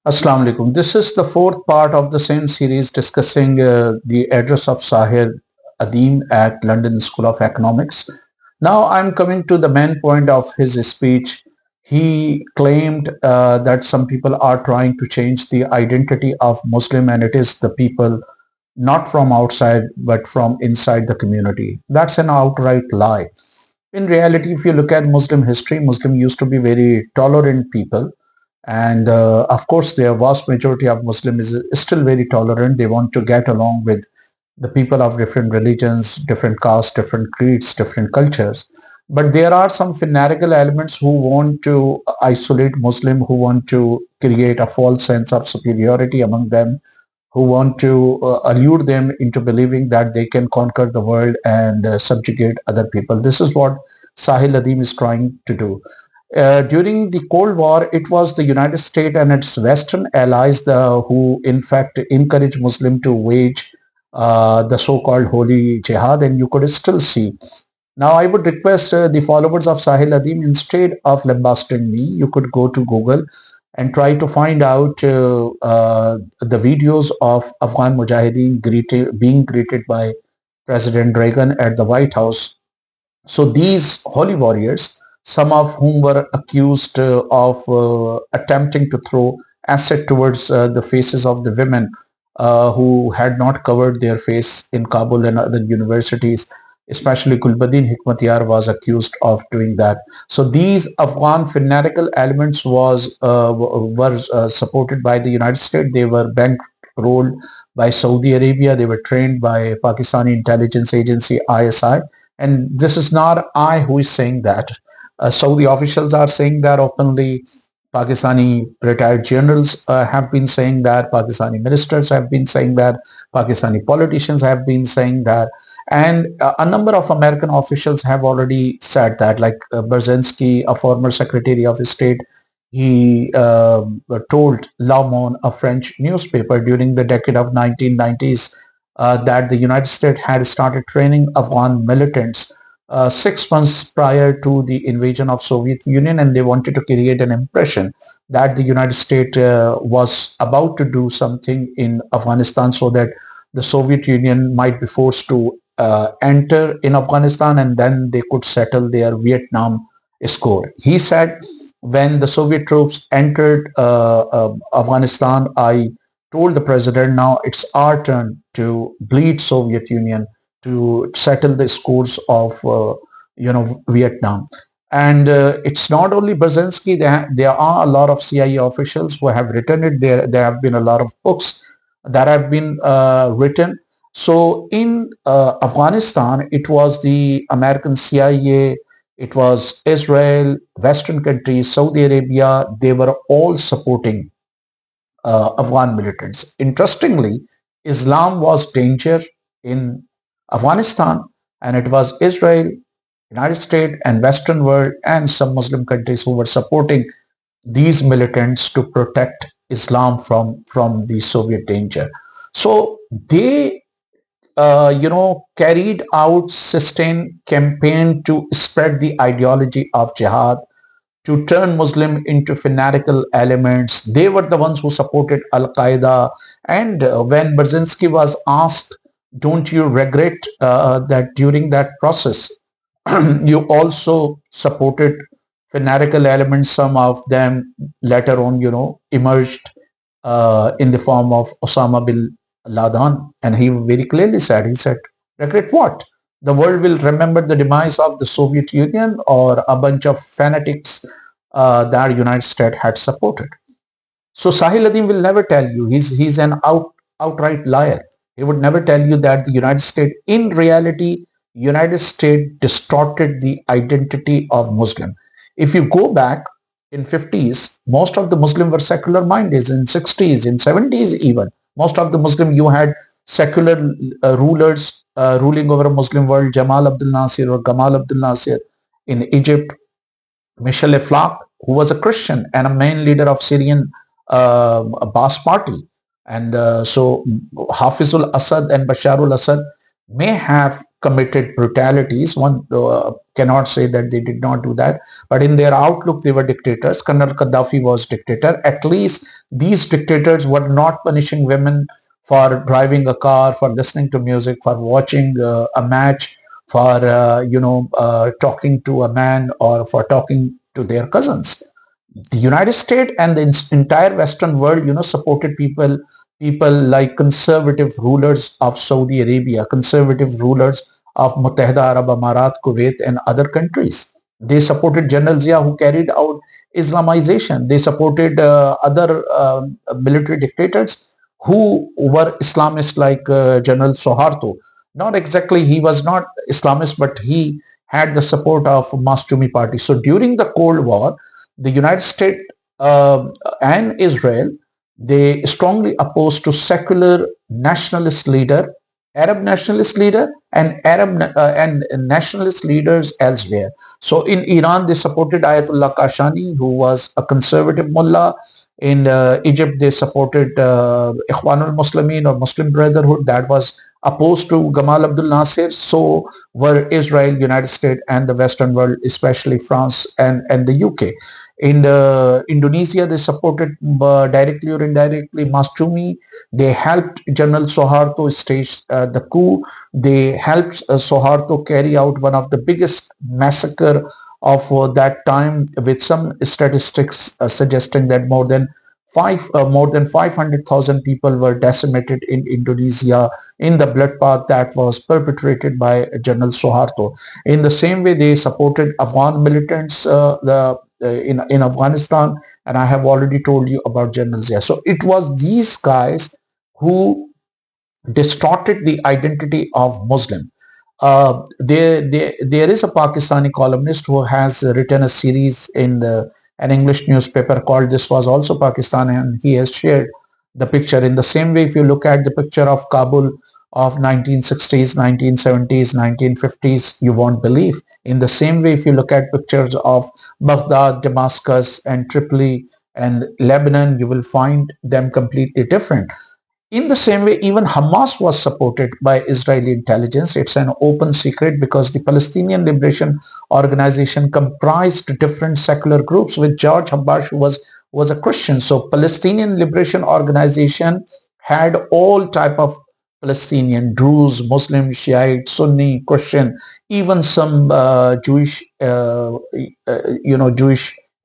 Assalamu alaikum. This is the fourth part of the same series discussing the address of Sahil Adeem at London School of Economics. Now I'm coming to the main point of his speech. He claimed that some people are trying to change the identity of Muslim, and it is the people not from outside but from inside the community. That's an outright lie. In reality, if you look at Muslim history, Muslim used to be very tolerant people, and of course the vast majority of Muslims is still very tolerant. They want to get along with the people of different religions, different castes, different creeds, different cultures. But there are some fanatical elements who want to isolate Muslim, who want to create a false sense of superiority among them, who want to allure them into believing that they can conquer the world and subjugate other people. This is what Sahil Adeem is trying to do. During the Cold War, it was the United States and its Western allies who, in fact, encouraged Muslims to wage the so-called holy jihad, and you could still see. Now, I would request the followers of Sahil Adeem, instead of lambasting me, you could go to Google and try to find out the videos of Afghan Mujahideen being greeted by President Reagan at the White House. So these holy warriors, some of whom were accused of attempting to throw acid towards the faces of the women who had not covered their face in Kabul and other universities, especially Gulbuddin Hikmatyar was accused of doing that. So these Afghan fanatical elements were supported by the United States. They were bankrolled by Saudi Arabia. They were trained by Pakistani intelligence agency ISI. And this is not I who is saying that. Saudi officials are saying that openly. Pakistani retired generals have been saying that. Pakistani ministers have been saying that. Pakistani politicians have been saying that. And a number of American officials have already said that, like Brzezinski, a former Secretary of State, he told Le Monde, a French newspaper, during the decade of 1990s that the United States had started training Afghan militants 6 months prior to the invasion of Soviet Union, and they wanted to create an impression that the United States was about to do something in Afghanistan so that the Soviet Union might be forced to enter in Afghanistan, and then they could settle their Vietnam score. He said, when the Soviet troops entered Afghanistan, I told the president, now it's our turn to bleed Soviet Union to settle the scores of Vietnam. And it's not only Brzezinski. There are a lot of CIA officials who have written it. There have been a lot of books that have been written. So in Afghanistan, it was the American CIA, it was Israel, Western countries, Saudi Arabia. They were all supporting Afghan militants. Interestingly, Islam was danger in Afghanistan, and it was Israel, United States, and Western world, and some Muslim countries who were supporting these militants to protect Islam from the Soviet danger. So they carried out sustained campaign to spread the ideology of jihad, to turn Muslim into fanatical elements. They were the ones who supported Al-Qaeda. And when Brzezinski was asked, don't you regret that during that process, you also supported fanatical elements? Some of them later on, emerged in the form of Osama bin Laden. And he very clearly said, regret what? The world will remember the demise of the Soviet Union or a bunch of fanatics that United States had supported. So Sahil Adeem will never tell you, he's an outright liar. He would never tell you that the United States, in reality, United States distorted the identity of Muslim. If you go back in 50s, most of the Muslim were secular minded. In 60s, in 70s even, most of the Muslim, you had secular rulers ruling over a Muslim world, Jamal Abdel Nasser or Gamal Abdel Nasser in Egypt, Michel Aflaq, who was a Christian and a main leader of Syrian Baas party. And so Hafizul Assad and Bashar al-Assad may have committed brutalities. One cannot say that they did not do that, but in their outlook, they were dictators. Colonel Gaddafi was dictator. At least these dictators were not punishing women for driving a car, for listening to music, for watching a match, for talking to a man, or for talking to their cousins. The United States and the entire Western world, supported people like conservative rulers of Saudi Arabia, conservative rulers of Muttahida Arab Amarat, Kuwait, and other countries. They supported General Zia, who carried out Islamization. They supported other military dictators who were Islamists, like General Suharto. Not exactly, he was not Islamist, but he had the support of Mastumi party. So during the Cold War, the United States and Israel, they strongly opposed to secular nationalist leader, Arab nationalist leader, and and nationalist leaders elsewhere. So in Iran, they supported Ayatollah Kashani, who was a conservative mullah. In Egypt, they supported Ikhwanul Muslimin, or Muslim Brotherhood, that was opposed to Gamal Abdel Nasser. So were Israel, United States, and the Western world, especially France and the UK. In Indonesia, they supported directly or indirectly Mastumi. They helped General Suharto stage the coup. They helped Suharto carry out one of the biggest massacre of that time, with some statistics suggesting that more than 500,000 people were decimated in Indonesia in the bloodbath that was perpetrated by General Suharto. In the same way, they supported Afghan militants in Afghanistan, and I have already told you about General Zia. So it was these guys who distorted the identity of Muslim. There is a Pakistani columnist who has written a series in an English newspaper called This Was Also Pakistani, and he has shared the picture. In the same way, if you look at the picture of Kabul of 1960s, 1970s, 1950s, you won't believe. In the same way, if you look at pictures of Baghdad, Damascus, and Tripoli and Lebanon, you will find them completely different. In the same way, even Hamas was supported by Israeli intelligence. It's an open secret because the Palestinian Liberation Organization comprised different secular groups, with George Habash, who was a Christian. So Palestinian Liberation Organization had all type of Palestinian, Druze, Muslim, Shiite, Sunni, Christian, even some Jewish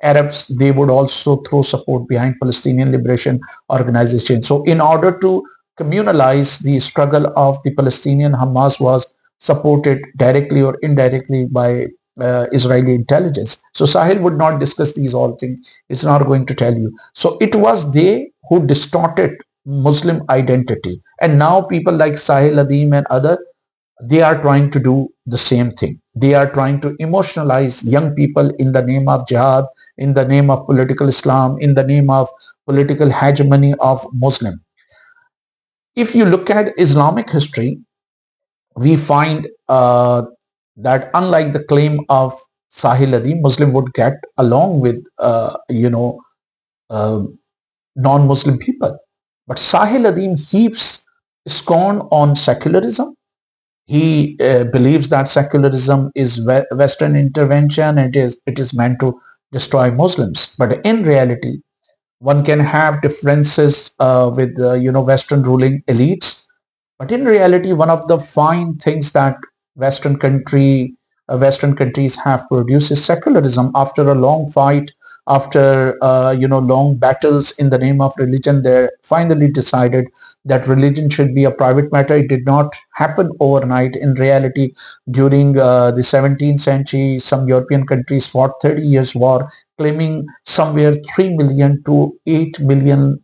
Arabs. They would also throw support behind Palestinian Liberation Organization. So in order to communalize the struggle of the Palestinian, Hamas was supported directly or indirectly by Israeli intelligence. So Sahil would not discuss these all things. It's not going to tell you. So it was they who distorted Muslim identity. And now people like Sahil Adeem and other, they are trying to do the same thing. They are trying to emotionalize young people in the name of jihad, in the name of political Islam, in the name of political hegemony of Muslim. If you look at Islamic history, we find that unlike the claim of Sahil Adeem, Muslim would get along with non-Muslim people. But Sahil Adeem heaps scorn on secularism. He believes that secularism is Western intervention, and it is meant to destroy Muslims. But in reality, one can have differences with Western ruling elites. But in reality, one of the fine things that Western countries have produced is secularism. After a long fight, after long battles in the name of religion, they finally decided that religion should be a private matter. It did not happen overnight. In reality, during the 17th century, some European countries fought 30 years war, claiming somewhere 3 million to 8 million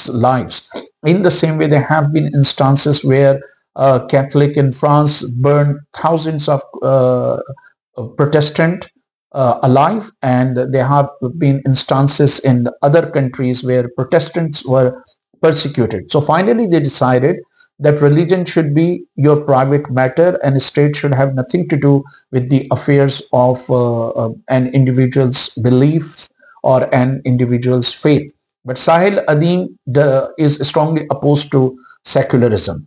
lives. In the same way, there have been instances where Catholic in France burned thousands of Protestant alive, and there have been instances in other countries where Protestants were persecuted. So finally, they decided that religion should be your private matter, and the state should have nothing to do with the affairs of an individual's beliefs or an individual's faith. But Sahil Adeem is strongly opposed to secularism.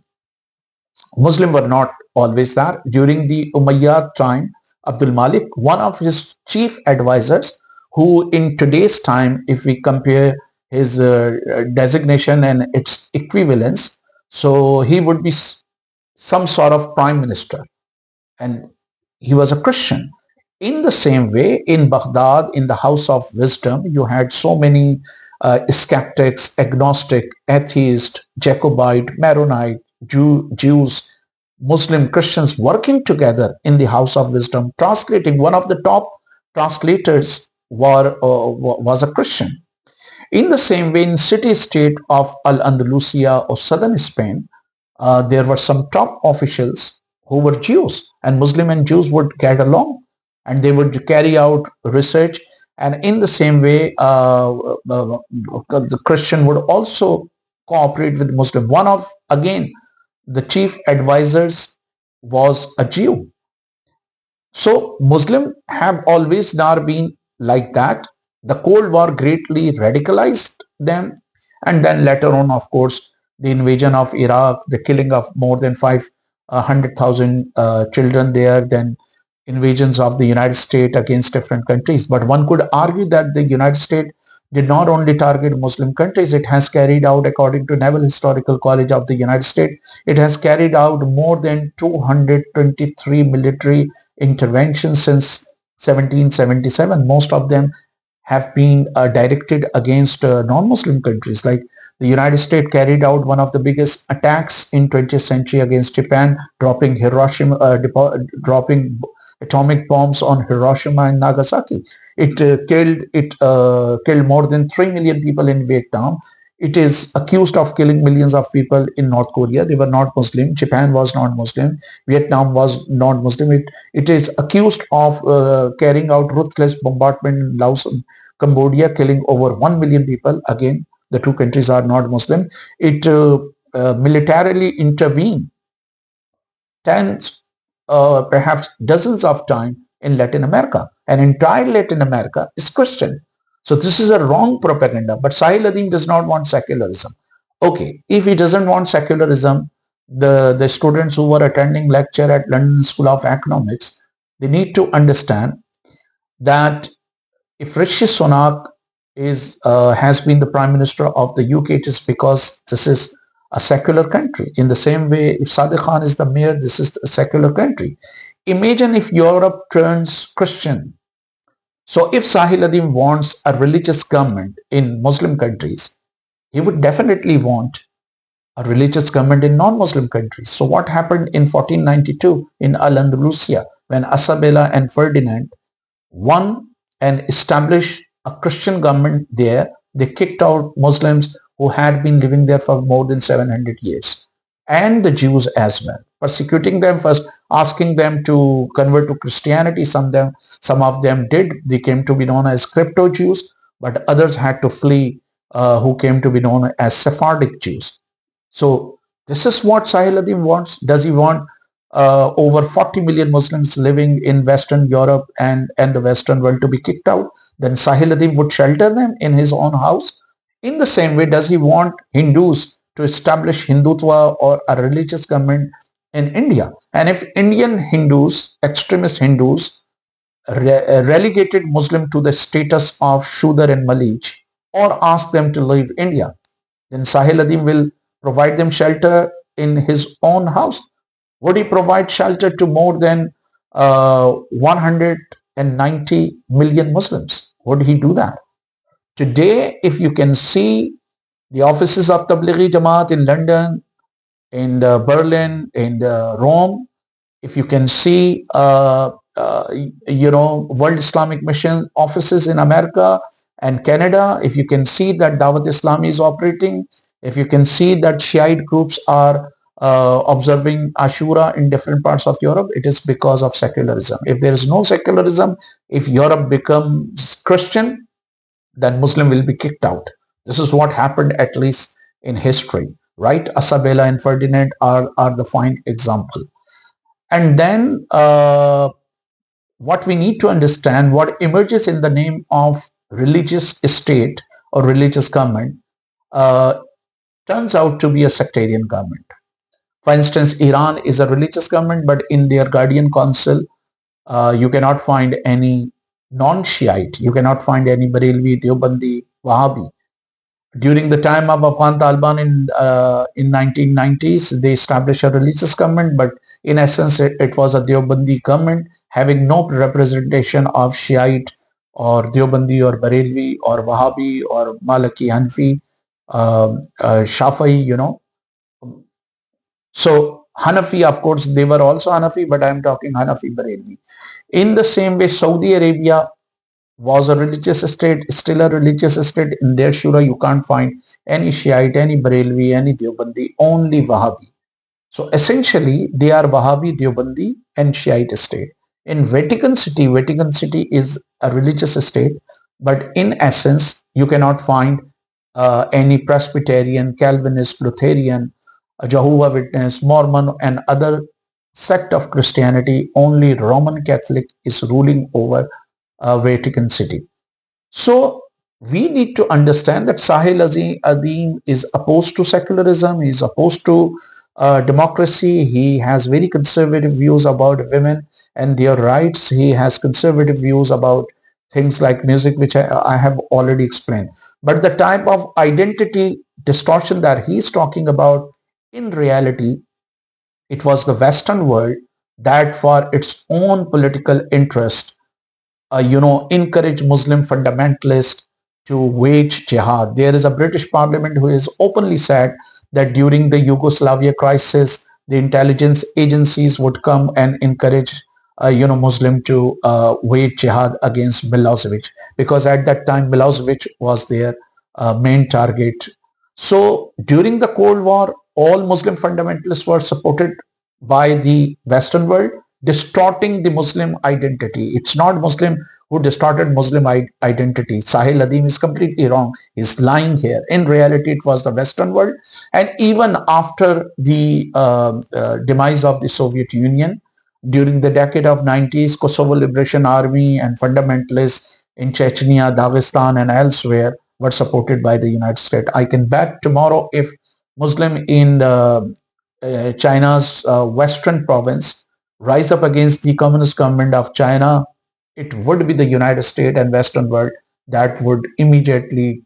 Muslims were not always there. During the Umayyad time, Abdul Malik, one of his chief advisors, who in today's time, if we compare his designation and its equivalence, so he would be some sort of prime minister, and he was a Christian. In the same way, in Baghdad, in the House of Wisdom, you had so many skeptics, agnostic, atheist, Jacobite, Maronite, Jews, Muslim, Christians working together in the House of Wisdom, translating. One of the top translators was a Christian. In the same way, in city-state of Al-Andalusia or southern Spain, there were some top officials who were Jews, and Muslim and Jews would get along, and they would carry out research. And in the same way, the Christian would also cooperate with Muslim. One of, again, the chief advisors was a Jew. So Muslims have always now been like that. The Cold War greatly radicalized them, and then later on, of course, the invasion of Iraq, the killing of more than 500,000 children there, then invasions of the United States against different countries. But one could argue that the United States did not only target Muslim countries, it has carried out, according to Naval Historical College of the United States, it has carried out more than 223 military interventions since 1777. Most of them have been directed against non-Muslim countries. Like the United States carried out one of the biggest attacks in 20th century against Japan, dropping dropping atomic bombs on Hiroshima and Nagasaki. It killed more than 3 million people in Vietnam. It is accused of killing millions of people in North Korea. They were not Muslim. Japan was not Muslim. Vietnam was not Muslim. It is accused of carrying out ruthless bombardment in Laos and Cambodia, killing over 1 million people. Again, the two countries are not Muslim. It militarily intervened tens, perhaps dozens of times in Latin America. And entire Latin America is Christian. So this is a wrong propaganda. But Sahil Adeem does not want secularism. Okay, if he doesn't want secularism, the students who were attending lecture at London School of Economics, they need to understand that if Rishi Sunak has been the Prime Minister of the UK, it is because this is a secular country. In the same way, if Sadiq Khan is the mayor, this is a secular country. Imagine if Europe turns Christian. So if Sahil Adeem wants a religious government in Muslim countries, he would definitely want a religious government in non-Muslim countries. So what happened in 1492 in Al-Andalusia when Isabella and Ferdinand won and established a Christian government there? They kicked out Muslims who had been living there for more than 700 years, and the Jews as well, persecuting them first, asking them to convert to Christianity. Some of them did. They came to be known as crypto Jews, but others had to flee, who came to be known as Sephardic Jews. So this is what Sahil Adeem wants. Does he want over 40 million Muslims living in Western Europe and the Western world to be kicked out? Then Sahil Adeem would shelter them in his own house. In the same way, does he want Hindus to establish Hindutva or a religious government in India? And if Indian Hindus, extremist Hindus, relegated Muslim to the status of Shudar and Malich, or ask them to leave India, then Sahil Adeem will provide them shelter in his own house. Would he provide shelter to more than 190 million Muslims? Would he do that? Today, if you can see the offices of Tablighi Jamaat in London, in Berlin, in Rome, if you can see, World Islamic Mission offices in America and Canada, if you can see that Dawat Islami is operating, if you can see that Shiite groups are observing Ashura in different parts of Europe, it is because of secularism. If there is no secularism, if Europe becomes Christian, then Muslim will be kicked out. This is what happened, at least in history, right? Isabella and Ferdinand are the fine example. And then what we need to understand, what emerges in the name of religious state or religious government turns out to be a sectarian government. For instance, Iran is a religious government, but in their guardian council, you cannot find any non-Shiite. You cannot find any Barelvi, Deobandi, Wahhabi. During the time of Afghan Taliban in 1990s, they established a religious government, but in essence, it was a Deobandi government having no representation of Shiite or Deobandi or Barelvi or Wahhabi or Maliki, Hanfi, Shafi'i, So Hanafi, of course, they were also Hanafi, but I'm talking Hanafi Barelvi. In the same way, Saudi Arabia was a religious state, still a religious state. In their Shura, you can't find any Shiite, any Barelvi, any Deobandi, only Wahhabi. So essentially, they are Wahhabi, Deobandi, and Shiite state. In Vatican City is a religious state, but in essence, you cannot find any Presbyterian, Calvinist, Lutheran, Jehovah Witness, Mormon, and other sect of Christianity. Only Roman Catholic is ruling over Vatican City. So we need to understand that Sahil Adeem is opposed to secularism, he is opposed to democracy, he has very conservative views about women and their rights, he has conservative views about things like music, which I have already explained. But the type of identity distortion that he's talking about, in reality, it was the Western world that for its own political interest encourage Muslim fundamentalists to wage jihad. There is a British Parliament who has openly said that during the Yugoslavia crisis, the intelligence agencies would come and encourage, Muslim to wage jihad against Milosevic, because at that time Milosevic was their main target. So during the Cold War, all Muslim fundamentalists were supported by the Western world, distorting the Muslim identity. It's not Muslim who distorted Muslim identity. Sahil Adeem is completely wrong. He's lying here. In reality, it was the Western world. And even after the demise of the Soviet Union, during the decade of 90s, Kosovo Liberation Army and fundamentalists in Chechnya, Dagestan, and elsewhere were supported by the United States. I can bet tomorrow if Muslim in China's western province rise up against the communist government of China, it would be the United States and Western world that would immediately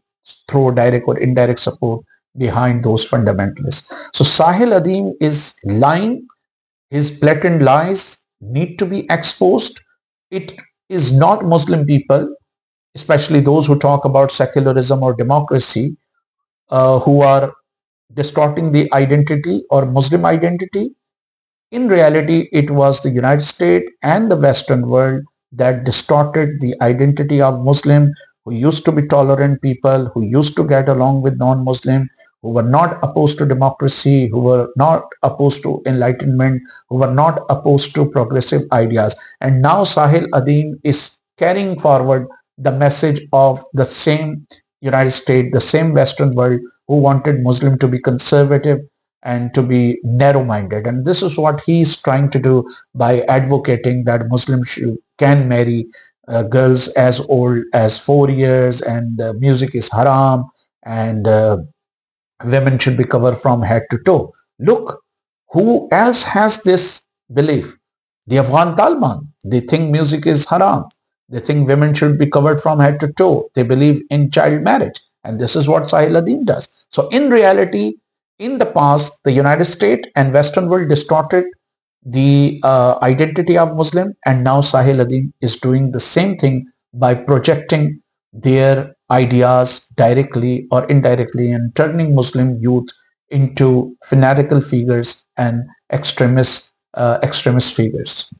throw direct or indirect support behind those fundamentalists. So Sahil Adeem is lying. His blatant lies need to be exposed. It is not Muslim people, especially those who talk about secularism or democracy, who are distorting the identity or Muslim identity. In reality, it was the United States and the Western world that distorted the identity of Muslim, who used to be tolerant people, who used to get along with non-Muslim, who were not opposed to democracy, who were not opposed to enlightenment, who were not opposed to progressive ideas. And now Sahil Adeem is carrying forward the message of the same United States, the same Western world, who wanted Muslim to be conservative and to be narrow-minded. And this is what he's trying to do by advocating that Muslims can marry girls as old as 4 years, and music is haram, and women should be covered from head to toe. Look, who else has this belief? The Afghan Taliban. They think music is haram. They think women should be covered from head to toe. They believe in child marriage. And this is what Sahil Adeem does. So in reality, in the past, the United States and Western world distorted the identity of Muslim, and now Sahil Adeem is doing the same thing by projecting their ideas directly or indirectly and turning Muslim youth into fanatical figures and extremist figures.